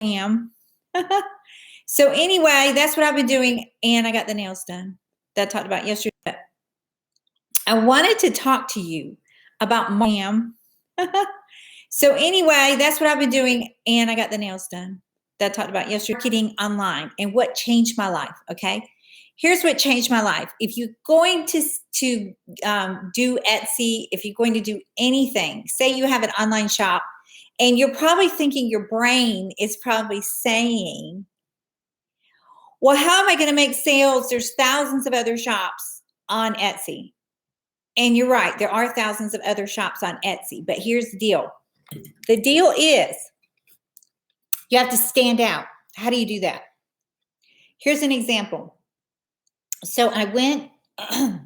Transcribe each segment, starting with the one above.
am. So anyway, that's what I've been doing, and I got the nails done that I talked about yesterday. I wanted to talk to you about ma'am. So anyway, that's what I've been doing, and I got the nails done that I talked about yesterday. Marketing online and what changed my life. Okay, here's what changed my life. If you're going to do Etsy, if you're going to do anything, say you have an online shop, and you're probably thinking, your brain is probably saying, well, how am I going to make sales? There's thousands of other shops on Etsy. And you're right, there are thousands of other shops on Etsy, but here's the deal. The deal is you have to stand out. How do you do that? Here's an example. So I went, I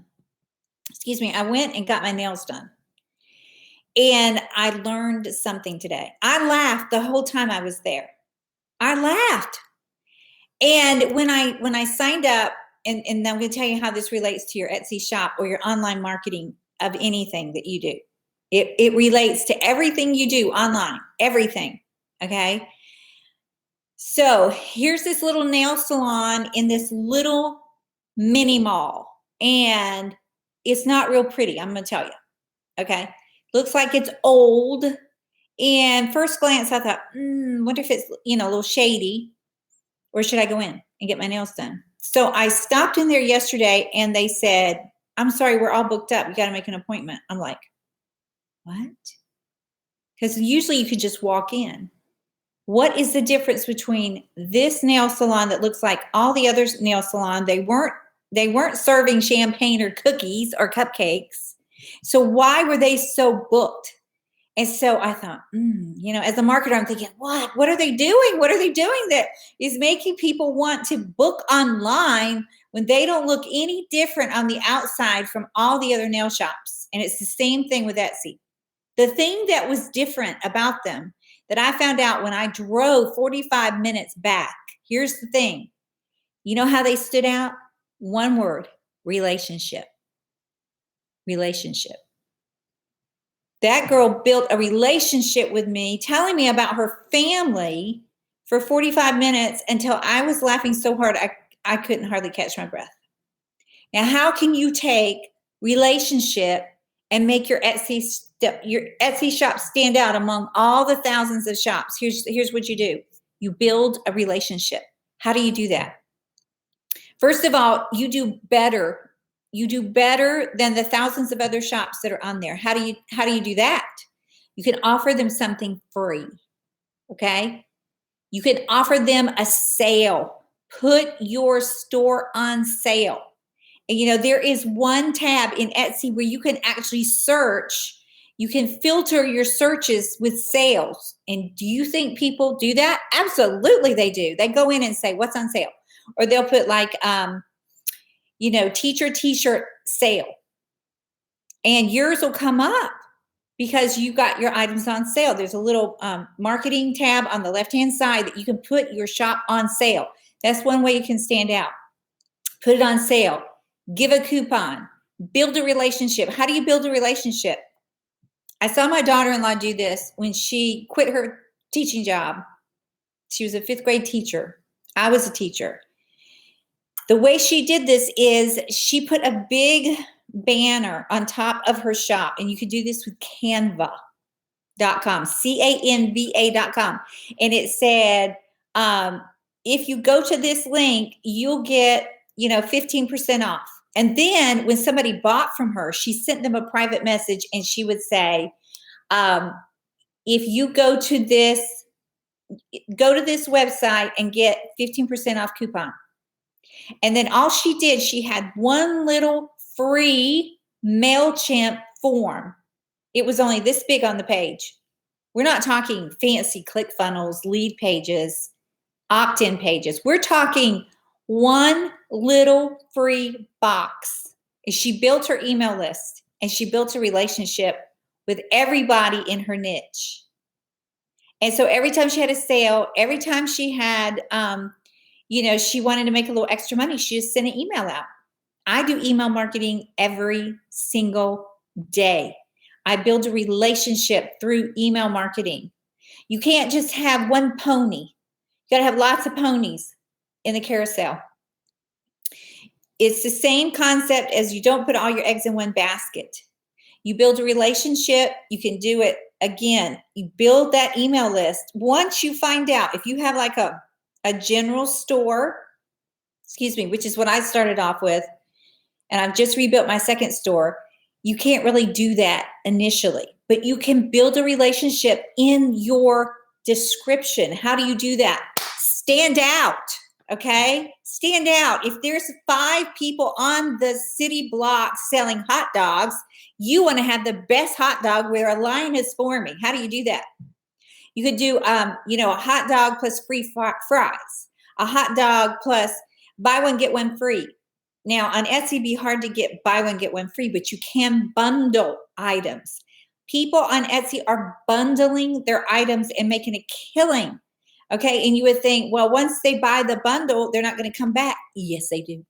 went and got my nails done. And I learned something today. I laughed the whole time I was there. I laughed. And when I signed up, and I'm going to tell you how this relates to your Etsy shop or your online marketing of anything that you do. It relates to everything you do online, everything, okay? So here's this little nail salon in this little mini mall, and it's not real pretty, I'm going to tell you, okay? Looks like it's old, and first glance I thought, wonder if it's, a little shady, or should I go in and get my nails done? So I stopped in there yesterday, and they said, I'm sorry, we're all booked up. You got to make an appointment. I'm like, what? Because usually you could just walk in. What is the difference between this nail salon that looks like all the other nail salon? They weren't serving champagne or cookies or cupcakes. So why were they so booked? And so I thought, as a marketer, I'm thinking, what are they doing? What are they doing that is making people want to book online when they don't look any different on the outside from all the other nail shops? And it's the same thing with Etsy. The thing that was different about them that I found out when I drove 45 minutes back, here's the thing. You know how they stood out? One word: relationship. Relationship. That girl built a relationship with me, telling me about her family for 45 minutes until I was laughing so hard I couldn't hardly catch my breath. Now, how can you take relationship and make your Etsy shop stand out among all the thousands of shops? Here's what you do. You build a relationship. How do you do that? First of all, you do better. You do better than the thousands of other shops that are on there. How do you do that? You can offer them something free. Okay? You can offer them a sale. Put your store on sale. And there is one tab in Etsy where you can actually search. You can filter your searches with sales. And do you think people do that? Absolutely they do. They go in and say, what's on sale? Or they'll put like, teacher t-shirt sale. And yours will come up because you got your items on sale. There's a little marketing tab on the left-hand side that you can put your shop on sale. That's one way you can stand out. Put it on sale. Give a coupon. Build a relationship. How do you build a relationship? I saw my daughter-in-law do this when she quit her teaching job. She was a 5th grade teacher. I was a teacher. The way she did this is she put a big banner on top of her shop, and you could do this with Canva.com, Canva.com. And it said, if you go to this link, you'll get, 15% off. And then when somebody bought from her, she sent them a private message, and she would say, if you go to this website and get 15% off coupon. And then all she did, she had one little free MailChimp form. It was only this big on the page. We're not talking fancy ClickFunnels, lead pages, opt-in pages. We're talking one little free box. And she built her email list, and she built a relationship with everybody in her niche. And so every time she had a sale, every time she had, she wanted to make a little extra money, she just sent an email out. I do email marketing every single day. I build a relationship through email marketing. You can't just have one pony. You got to have lots of ponies in the carousel. It's the same concept as you don't put all your eggs in one basket. You build a relationship, you can do it again. You build that email list. Once you find out, if you have like a general store, which is what I started off with, and I've just rebuilt my second store, you can't really do that initially, but you can build a relationship in your description. How do you do that? Stand out, okay? Stand out. If there's 5 people on the city block selling hot dogs, you want to have the best hot dog where a line is forming. How do you do that? You could do, a hot dog plus free fries, a hot dog plus buy one, get one free. Now on Etsy, it'd be hard to get buy one, get one free, but you can bundle items. People on Etsy are bundling their items and making a killing. Okay. And you would think, well, once they buy the bundle, they're not going to come back. Yes, they do.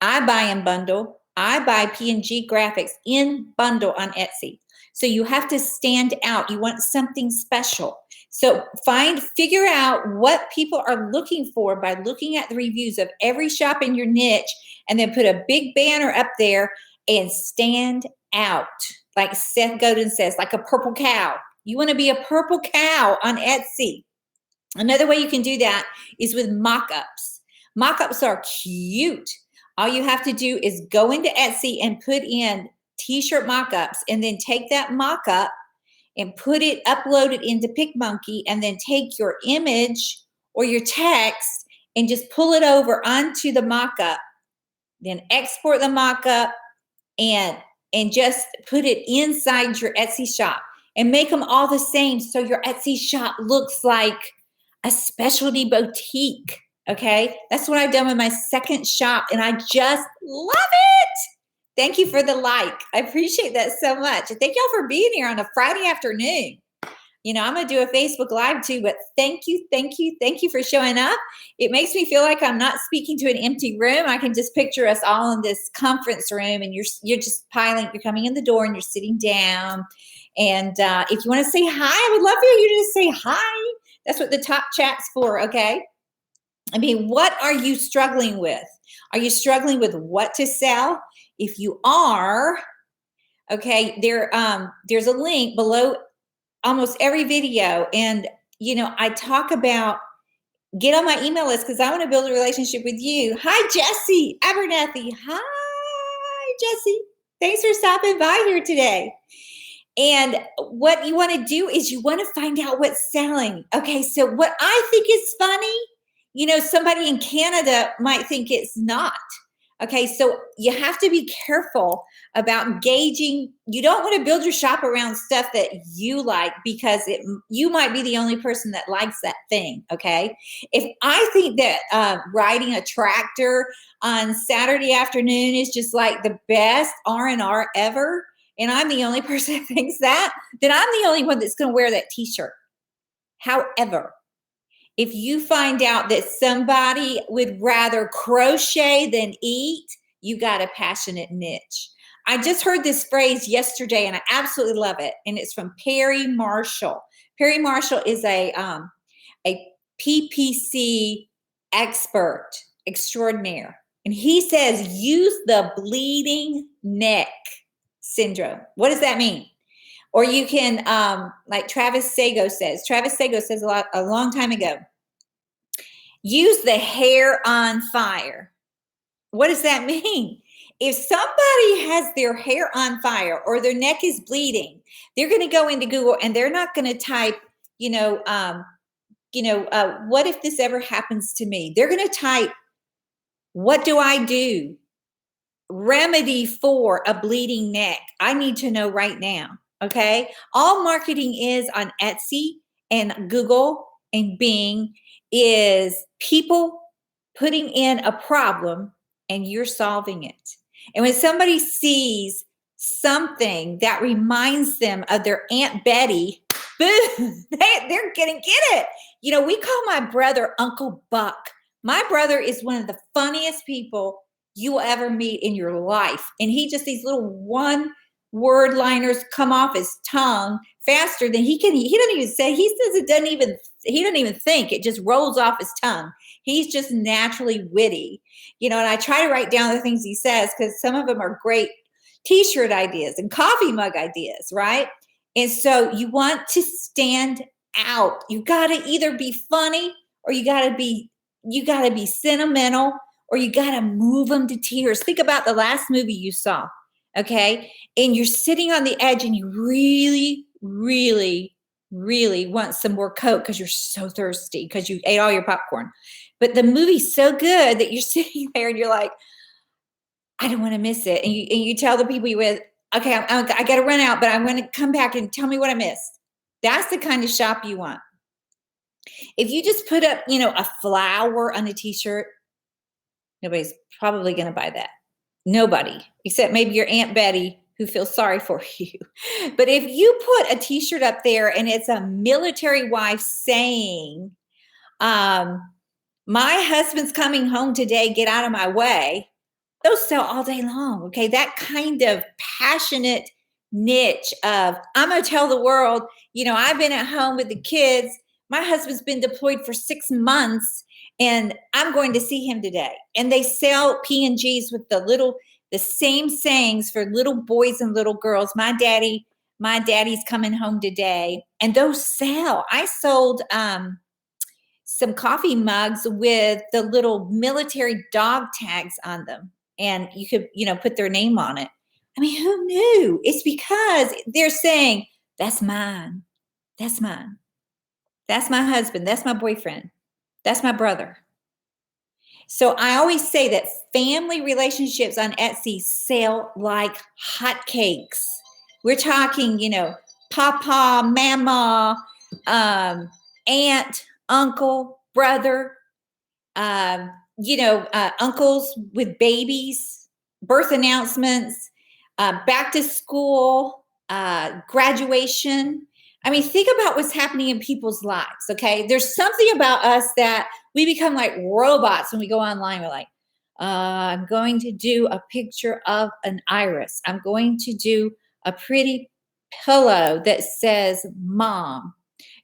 I buy in bundle. I buy PNG graphics in bundle on Etsy. So you have to stand out. You want something special. So figure out what people are looking for by looking at the reviews of every shop in your niche, and then put a big banner up there and stand out. Like Seth Godin says, like a purple cow. You want to be a purple cow on Etsy. Another way you can do that is with mock-ups. Mock-ups are cute. All you have to do is go into Etsy and put in t-shirt mock-ups, and then take that mock-up and upload it into PicMonkey, and then take your image or your text and just pull it over onto the mock-up. Then export the mock-up and just put it inside your Etsy shop and make them all the same, so your Etsy shop looks like a specialty boutique. Okay, that's what I've done with my second shop, and I just love it. Thank you for the like. I appreciate that so much. And thank y'all for being here on a Friday afternoon. I'm going to do a Facebook Live too, but thank you for showing up. It makes me feel like I'm not speaking to an empty room. I can just picture us all in this conference room, and you're just piling, you're coming in the door and you're sitting down. And if you want to say hi, I would love for you to just say hi. That's what the top chat's for, okay? I mean, what are you struggling with? Are you struggling with what to sell? If you are, okay, there's a link below almost every video. And, I talk about get on my email list because I want to build a relationship with you. Hi, Jessie Abernathy. Hi, Jessie. Thanks for stopping by here today. And what you want to do is you want to find out what's selling. Okay, so what I think is funny, somebody in Canada might think it's not. Okay, so you have to be careful about gauging. You don't want to build your shop around stuff that you like, because you might be the only person that likes that thing, okay? If I think that riding a tractor on Saturday afternoon is just like the best R&R ever, and I'm the only person that thinks that, then I'm the only one that's going to wear that t-shirt. However, if you find out that somebody would rather crochet than eat, you got a passionate niche. I just heard this phrase yesterday, and I absolutely love it. And it's from Perry Marshall. Perry Marshall is a PPC expert extraordinaire. And he says, use the bleeding neck syndrome. What does that mean? Or you can, like Travis Sago says a long time ago, use the hair on fire. What does that mean? If somebody has their hair on fire or their neck is bleeding, they're going to go into Google and they're not going to type, what if this ever happens to me? They're going to type, what do I do? Remedy for a bleeding neck. I need to know right now. Okay. All marketing is on Etsy and Google and Bing is people putting in a problem and you're solving it. And when somebody sees something that reminds them of their Aunt Betty, boom, they're going to get it. We call my brother Uncle Buck. My brother is one of the funniest people you will ever meet in your life. And he just, these little word liners come off his tongue faster than he doesn't even say, he says he doesn't even think, it just rolls off his tongue. He's just naturally witty, and I try to write down the things he says because some of them are great t-shirt ideas and coffee mug ideas, right? And so you want to stand out. You got to either be funny or you got to be sentimental, or you got to move them to tears. Think about the last movie you saw, okay? And you're sitting on the edge and you really, really, really want some more Coke because you're so thirsty because you ate all your popcorn. But the movie's so good that you're sitting there and you're like, I don't want to miss it. And you tell the people you with, okay, I got to run out, but I'm going to come back and tell me what I missed. That's the kind of shop you want. If you just put up, a flower on a t-shirt, nobody's probably going to buy that. Nobody, except maybe your Aunt Betty, who feels sorry for you. But if you put a t-shirt up there and it's a military wife saying, my husband's coming home today, get out of my way, those sell all day long, okay? That kind of passionate niche of, I'm going to tell the world, I've been at home with the kids. My husband's been deployed for 6 months, and I'm going to see him today. And they sell P&Gs with the same sayings for little boys and little girls. My daddy's coming home today. And those sell. I sold some coffee mugs with the little military dog tags on them. And you could, put their name on it. I mean, who knew? It's because they're saying, that's mine. That's mine. That's my husband. That's my boyfriend. That's my brother. So I always say that family relationships on Etsy sell like hotcakes. We're talking, papa, mama, aunt, uncle, brother, uncles with babies, birth announcements, back to school, graduation. I mean, think about what's happening in people's lives, okay? There's something about us that we become like robots when we go online. We're like, I'm going to do a picture of an iris. I'm going to do a pretty pillow that says mom.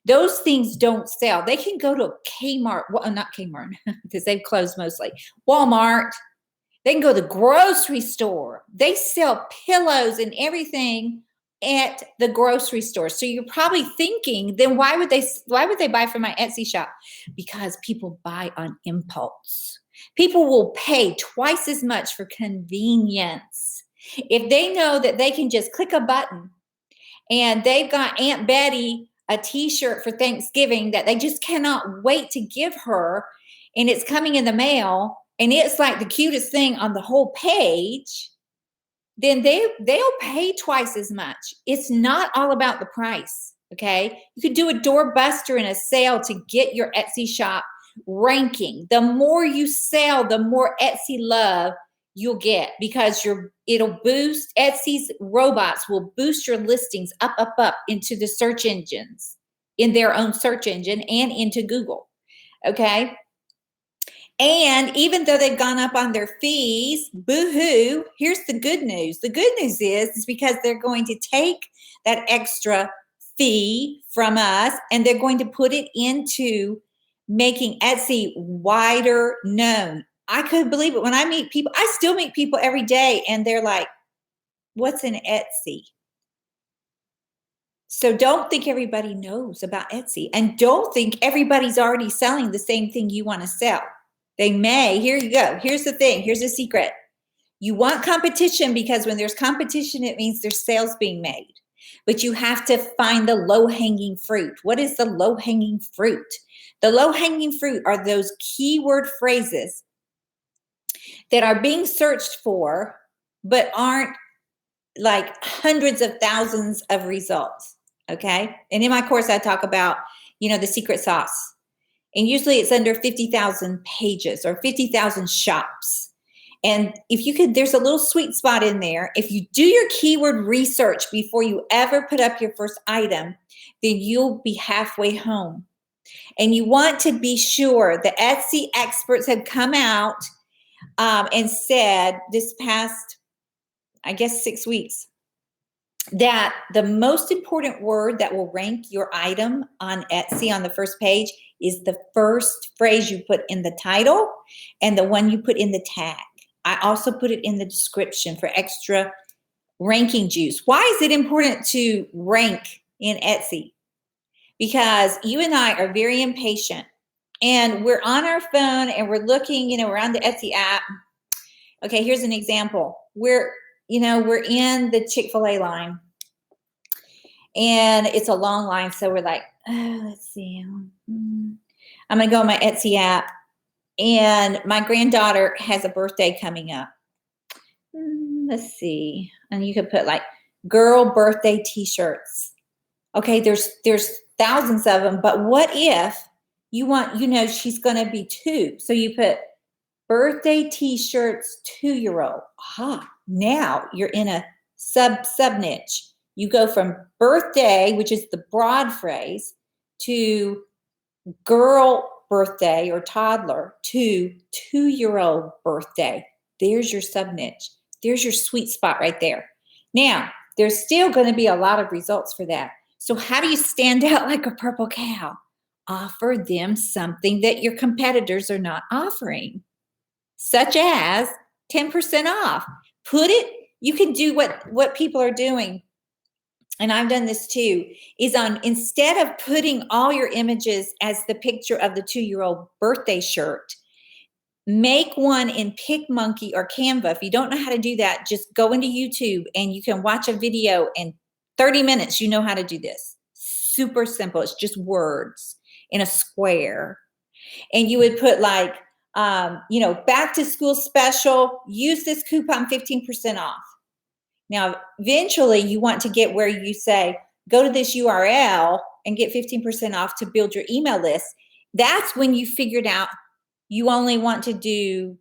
Those things don't sell. They can go to Kmart, well, not Kmart, because they've closed mostly, Walmart. They can go to the grocery store. They sell pillows and everything at the grocery store. So you're probably thinking, then why would they buy from my Etsy shop? Because people buy on impulse. People will pay twice as much for convenience. If they know that they can just click a button and they've got Aunt Betty a t-shirt for Thanksgiving that they just cannot wait to give her, and it's coming in the mail, and it's like the cutest thing on the whole page, then they'll pay twice as much. It's not all about the price, okay? You could do a doorbuster in a sale to get your Etsy shop ranking. The more you sell, the more Etsy love you'll get, because it'll boost, Etsy's robots will boost your listings up into the search engines, in their own search engine and into Google, okay? And even though they've gone up on their fees, boo-hoo, here's the good news. The good news is because they're going to take that extra fee from us and they're going to put it into making Etsy wider known. I couldn't believe it. When I meet people, I still meet people every day and they're like, what's an Etsy? So don't think everybody knows about Etsy, and don't think everybody's already selling the same thing you want to sell. They may. Here you go. Here's the thing. Here's a secret. You want competition because when there's competition, it means there's sales being made. But you have to find the low-hanging fruit. What is the low-hanging fruit? The low-hanging fruit are those keyword phrases that are being searched for, but aren't like hundreds of thousands of results, okay? And in my course, I talk about, the secret sauce. And usually it's under 50,000 pages or 50,000 shops. And if you could, there's a little sweet spot in there. If you do your keyword research before you ever put up your first item, then you'll be halfway home. And you want to be sure the Etsy experts have come out and said this past, I guess, 6 weeks, that the most important word that will rank your item on Etsy on the first page is the first phrase you put in the title and the one you put in the tag. I also put it in the description for extra ranking juice. Why is it important to rank in Etsy? Because you and I are very impatient and we're on our phone and we're looking, we're on the Etsy app. Okay, here's an example. We're in the Chick-fil-A line and it's a long line. So we're like, oh, let's see. I'm going to go on my Etsy app and my granddaughter has a birthday coming up. Let's see. And you could put like girl birthday t-shirts. Okay, there's thousands of them, but what if you want, she's going to be 2. So you put birthday t-shirts 2-year-old. Now you're in a sub niche. You go from birthday, which is the broad phrase, to girl birthday or toddler to 2-year-old birthday. There's your sub niche. There's your sweet spot right there. Now, there's still going to be a lot of results for that. So how do you stand out like a purple cow? Offer them something that your competitors are not offering, such as 10% off. You can do what people are doing, and I've done this too, is instead of putting all your images as the picture of the 2-year-old birthday shirt, make one in PicMonkey or Canva. If you don't know how to do that, just go into YouTube and you can watch a video in 30 minutes. You know how to do this. Super simple. It's just words in a square. And you would put like, back to school special, use this coupon 15% off. Now, eventually you want to get where you say, go to this URL and get 15% off to build your email list. That's when you figured out you only want to do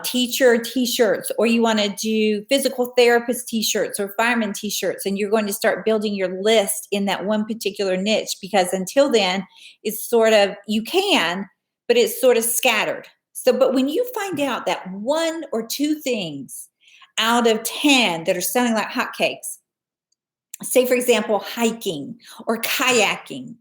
teacher t-shirts, or you want to do physical therapist t-shirts or fireman t-shirts, and you're going to start building your list in that one particular niche, because until then it's sort of, you can, but it's sort of scattered. So, but when you find out that 1 or 2 things out of 10 that are selling like hotcakes, say for example, hiking or kayaking,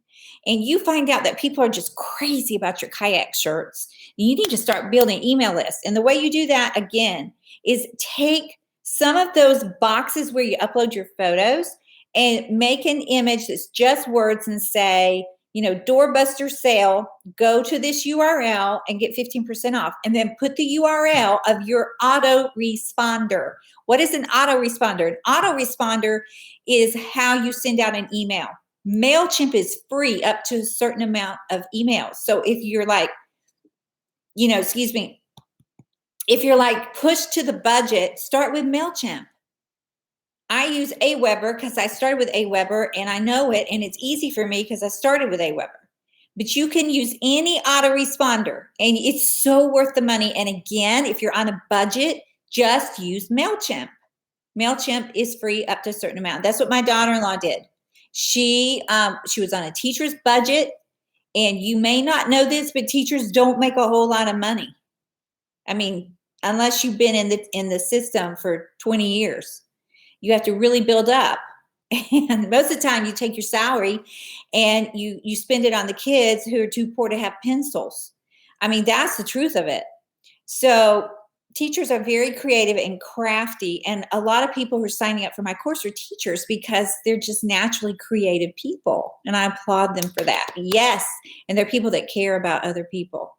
and you find out that people are just crazy about your kayak shirts, you need to start building email lists. And the way you do that, again, is take some of those boxes where you upload your photos and make an image that's just words and say, doorbuster sale, go to this URL and get 15% off. And then put the URL of your autoresponder. What is an autoresponder? An autoresponder is how you send out an email. MailChimp is free up to a certain amount of emails. So if you're like, if you're like pushed to the budget, start with MailChimp. I use Aweber because I started with Aweber and I know it, and it's easy for me because I started with Aweber. But you can use any autoresponder and it's so worth the money. And again, if you're on a budget, just use MailChimp. MailChimp is free up to a certain amount. That's what my daughter-in-law did. She was on a teacher's budget, and you may not know this, but teachers don't make a whole lot of money. I mean, unless you've been in the system for 20 years. You have to really build up. And most of the time you take your salary and you spend it on the kids who are too poor to have pencils. I mean, that's the truth of it. So teachers are very creative and crafty. And a lot of people who are signing up for my course are teachers because they're just naturally creative people. And I applaud them for that. Yes. And they're people that care about other people.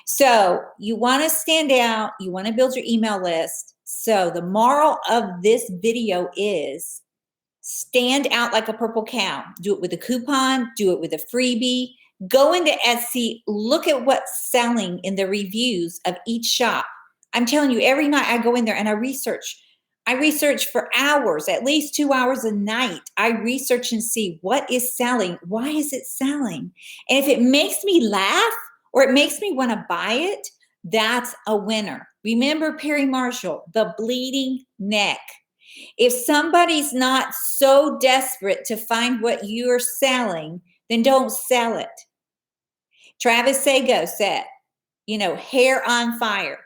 So you want to stand out. You want to build your email list. So the moral of this video is stand out like a purple cow. Do it with a coupon. Do it with a freebie. Go into Etsy. Look at what's selling in the reviews of each shop. I'm telling you, every night I go in there and I research. I research for hours, at least 2 hours a night. I research and see what is selling. Why is it selling? And if it makes me laugh or it makes me want to buy it, that's a winner. Remember Perry Marshall, the bleeding neck. If somebody's not so desperate to find what you're selling, then don't sell it. Travis Sago said, hair on fire.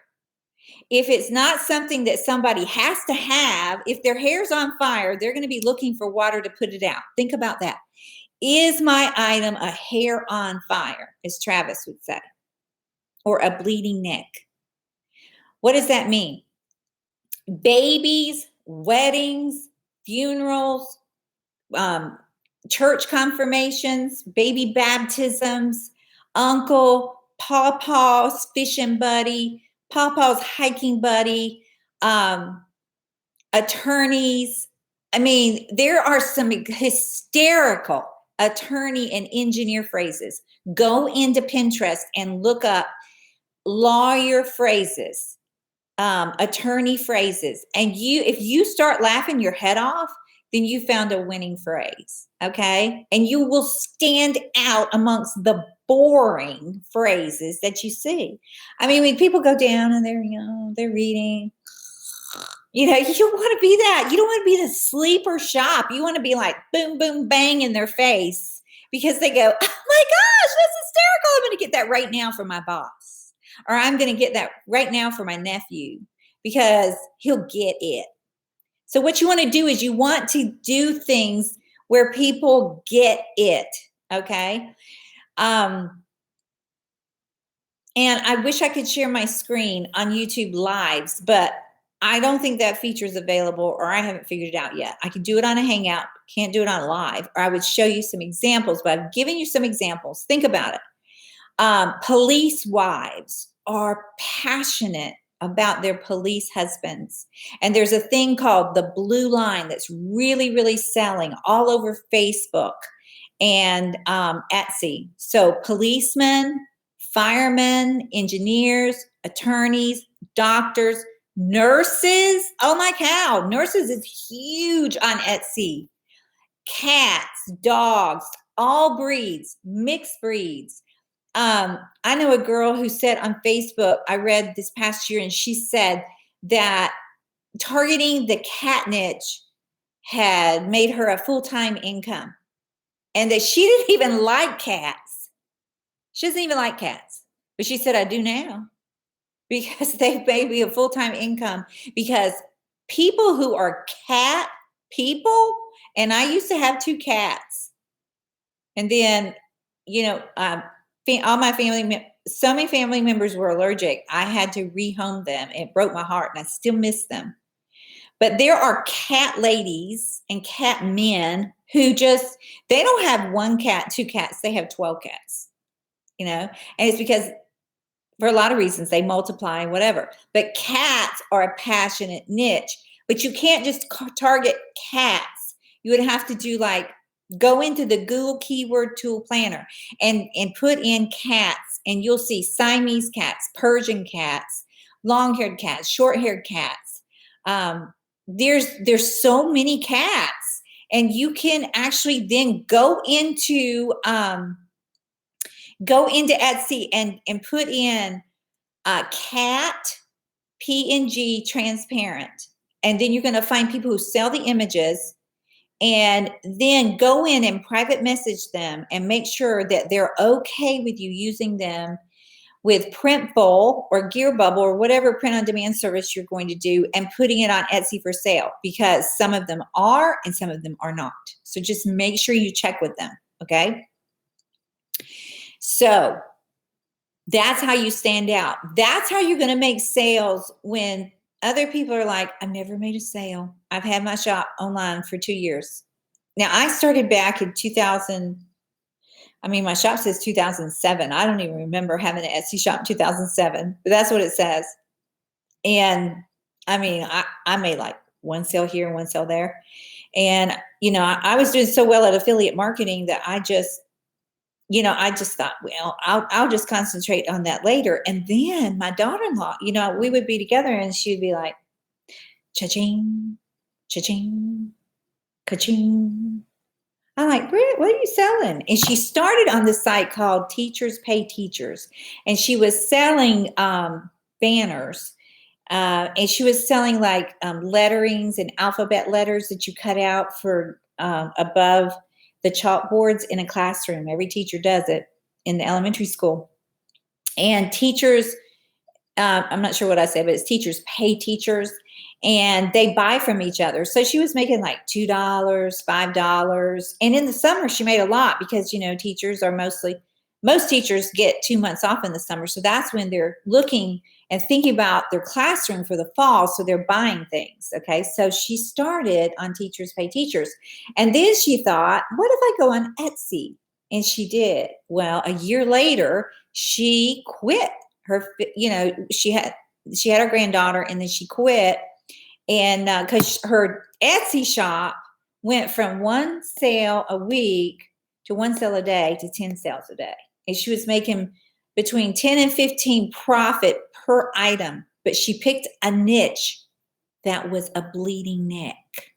If it's not something that somebody has to have, if their hair's on fire, they're going to be looking for water to put it out. Think about that. Is my item a hair on fire, as Travis would say, or a bleeding neck? What does that mean? Babies, weddings, funerals, church confirmations, baby baptisms, uncle, pawpaw's fishing buddy, pawpaw's hiking buddy, attorneys. I mean, there are some hysterical attorney and engineer phrases. Go into Pinterest and look up lawyer phrases, attorney phrases. And if you start laughing your head off, then you found a winning phrase, okay? And you will stand out amongst the boring phrases that you see. I mean, when people go down and they're reading, you want to be that. You don't want to be the sleeper shop. You want to be like boom, boom, bang in their face because they go, oh my gosh, that's hysterical. I'm going to get that right now for my boss. Or I'm going to get that right now for my nephew because he'll get it. So what you want to do is you want to do things where people get it, okay? And I wish I could share my screen on YouTube Lives, but I don't think that feature is available, or I haven't figured it out yet. I can do it on a Hangout, can't do it on live, or I would show you some examples, but I've given you some examples. Think about it. Police wives are passionate about their police husbands. And there's a thing called the blue line that's really, really selling all over Facebook and Etsy. So policemen, firemen, engineers, attorneys, doctors, nurses. Oh my cow, nurses is huge on Etsy. Cats, dogs, all breeds, mixed breeds. I know a girl who said on Facebook, I read this past year, and she said that targeting the cat niche had made her a full-time income, and that she didn't even like cats. She doesn't even like cats, but she said, I do now, because they made me a full-time income, because people who are cat people, and I used to have 2 cats, and then, all my so many family members were allergic. I had to rehome them. It broke my heart, and I still miss them. But there are cat ladies and cat men who they don't have 1 cat, 2 cats. They have 12 cats, and it's because for a lot of reasons they multiply, whatever. But cats are a passionate niche, but you can't just target cats. You would have to do go into the Google keyword tool planner and put in cats, and you'll see Siamese cats, Persian cats, long-haired cats, short-haired cats. There's so many cats, and you can actually then go into Etsy and put in cat PNG transparent, and then you're going to find people who sell the images. And then go in and private message them and make sure that they're okay with you using them with Printful or Gearbubble or whatever print-on-demand service you're going to do, and putting it on Etsy for sale, because some of them are and some of them are not. So just make sure you check with them, okay? So that's how you stand out. That's how you're going to make sales when other people are like, I've never made a sale. I've had my shop online for 2 years. Now, I started back in 2000. My shop says 2007. I don't even remember having an Etsy shop in 2007, but that's what it says. And I made 1 sale here and 1 sale there. And, I was doing so well at affiliate marketing that I just thought, well, I'll just concentrate on that later. And then my daughter-in-law, we would be together and she'd be like, cha-ching, cha-ching, ka-ching. I'm like, Britt, what are you selling? And she started on this site called Teachers Pay Teachers. And she was selling banners. And she was selling letterings and alphabet letters that you cut out for above the chalkboards in a classroom. Every teacher does it in the elementary school. And teachers I'm not sure what I said, but it's teachers pay teachers and they buy from each other. So she was making like $2, $5. And in the summer, she made a lot because, teachers are most teachers get 2 months off in the summer. So that's when they're looking and thinking about their classroom for the fall. So they're buying things. Okay. So she started on Teachers Pay Teachers. And then she thought, what if I go on Etsy? And she did. Well, a year later, she quit she had her granddaughter and then she quit, and because her Etsy shop went from one sale a week to one sale a day to 10 sales a day, and she was making between 10 and 15 profit per item, but she picked a niche that was a bleeding neck,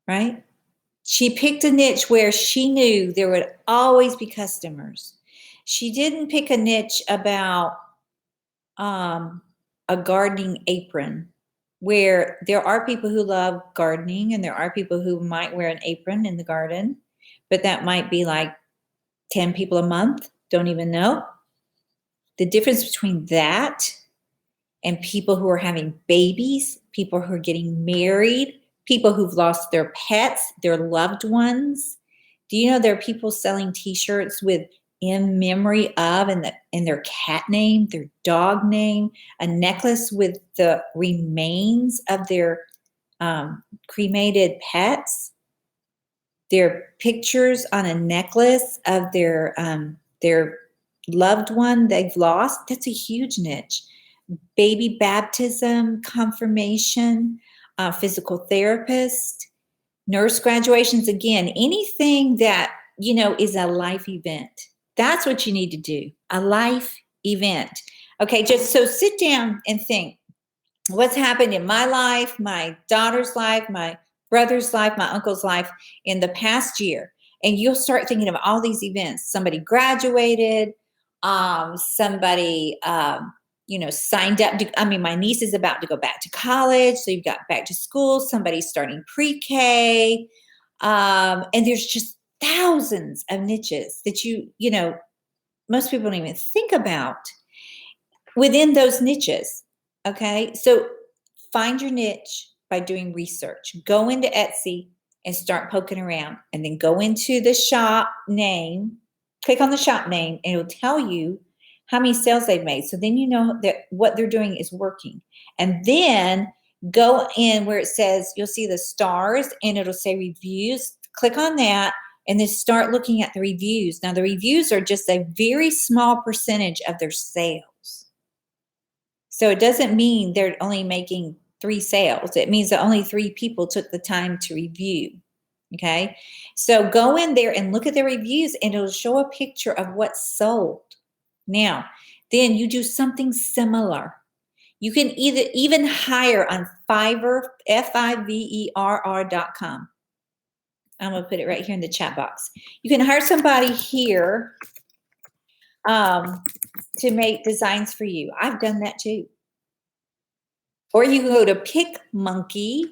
right? She picked a niche where she knew there would always be customers. She didn't pick a niche about a gardening apron, where there are people who love gardening and there are people who might wear an apron in the garden, but that might be like 10 people a month, don't even know. The difference between that and people who are having babies, people who are getting married, people who've lost their pets, their loved ones. Do you know there are people selling t-shirts with in memory of and their cat name, their dog name, a necklace with the remains of their cremated pets, their pictures on a necklace of their loved one they've lost? That's a huge niche. Baby baptism, confirmation, physical therapist, nurse graduations, again, anything that, is a life event. That's what you need to do, a life event. Okay, just so sit down and think, what's happened in my life, my daughter's life, my brother's life, my uncle's life in the past year. And you'll start thinking of all these events. Somebody graduated, somebody signed up my niece is about to go back to college, so you've got back to school, somebody's starting pre-K, and there's just thousands of niches that most people don't even think about within those niches. Okay, so find your niche by doing research. Go into Etsy and start poking around, and then go into the shop name, click on the shop name, and it'll tell you how many sales they've made. So then you know that what they're doing is working. And then go in where it says, you'll see the stars and it'll say reviews. Click on that and then start looking at the reviews. Now, the reviews are just a very small percentage of their sales. So it doesn't mean they're only making 3 sales. It means that only 3 people took the time to review. Okay. So go in there and look at the reviews and it'll show a picture of what's sold. Now, then you do something similar. You can even hire on Fiverr, Fiverr.com. I'm going to put it right here in the chat box. You can hire somebody here to make designs for you. I've done that too. Or you can go to PicMonkey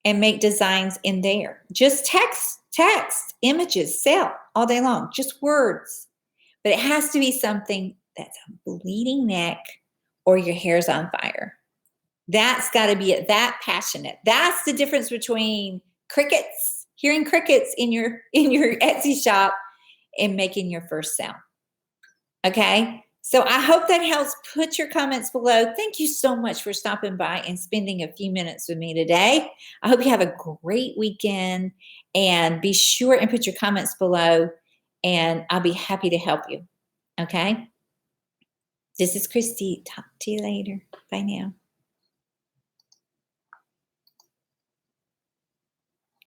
and make designs in there. Just text, images, sell all day long, just words. But it has to be something that's a bleeding neck or your hair's on fire. That's got to be it, that passionate. That's the difference between hearing crickets in your Etsy shop and making your first sale. Okay? So I hope that helps. Put your comments below. Thank you so much for stopping by and spending a few minutes with me today. I hope you have a great weekend, and be sure and put your comments below, and I'll be happy to help you. Okay? This is Christy. Talk to you later. Bye now.